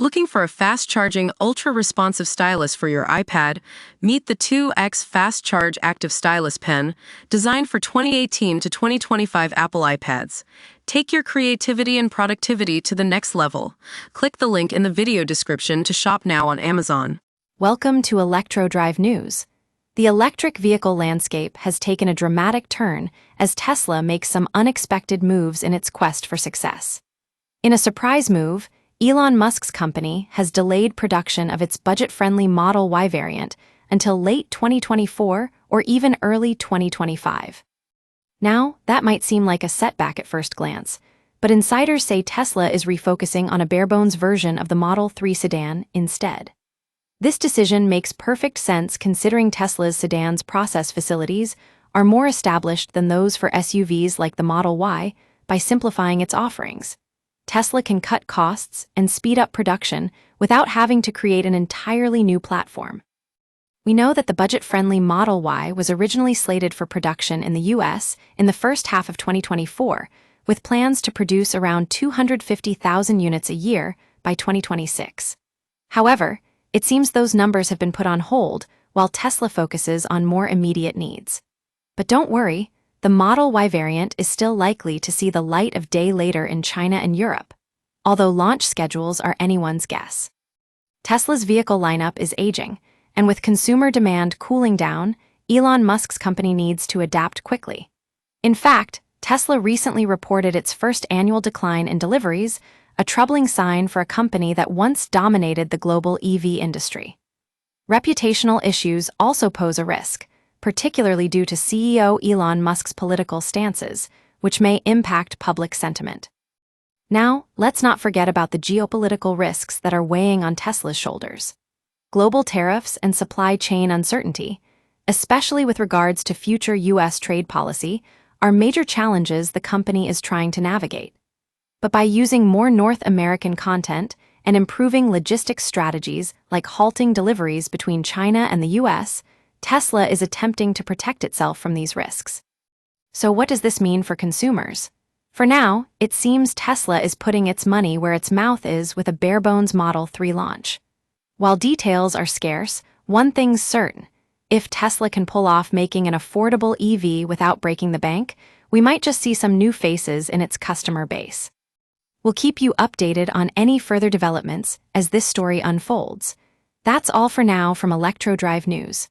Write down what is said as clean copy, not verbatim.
Looking for a fast-charging, ultra-responsive stylus for your iPad? Meet the 2X Fast Charge Active Stylus Pen, designed for 2018 to 2025 Apple iPads. Take your creativity and productivity to the next level. Click the link in the video description to shop now on Amazon. Welcome to ElectroDrive News. The electric vehicle landscape has taken a dramatic turn as Tesla makes some unexpected moves in its quest for success. In a surprise move, Elon Musk's company has delayed production of its budget-friendly Model Y variant until late 2024 or even early 2025. Now, that might seem like a setback at first glance, but insiders say Tesla is refocusing on a bare-bones version of the Model 3 sedan instead. This decision makes perfect sense considering Tesla's sedan's process facilities are more established than those for SUVs like the Model Y by simplifying its offerings. Tesla can cut costs and speed up production without having to create an entirely new platform. We know that the budget-friendly Model Y was originally slated for production in the US in the first half of 2024, with plans to produce around 250,000 units a year by 2026. However, it seems those numbers have been put on hold while Tesla focuses on more immediate needs. But don't worry, the Model Y variant is still likely to see the light of day later in China and Europe, although launch schedules are anyone's guess. Tesla's vehicle lineup is aging, and with consumer demand cooling down, Elon Musk's company needs to adapt quickly. In fact, Tesla recently reported its first annual decline in deliveries, a troubling sign for a company that once dominated the global EV industry. Reputational issues also pose a risk, particularly due to CEO Elon Musk's political stances, which may impact public sentiment. Now, let's not forget about the geopolitical risks that are weighing on Tesla's shoulders. Global tariffs and supply chain uncertainty, especially with regards to future U.S. trade policy, are major challenges the company is trying to navigate. But by using more North American content and improving logistics strategies like halting deliveries between China and the U.S., Tesla is attempting to protect itself from these risks. So what does this mean for consumers? For now, it seems Tesla is putting its money where its mouth is with a bare-bones Model 3 launch. While details are scarce, one thing's certain: if Tesla can pull off making an affordable EV without breaking the bank, we might just see some new faces in its customer base. We'll keep you updated on any further developments as this story unfolds. That's all for now from ElectroDrive News.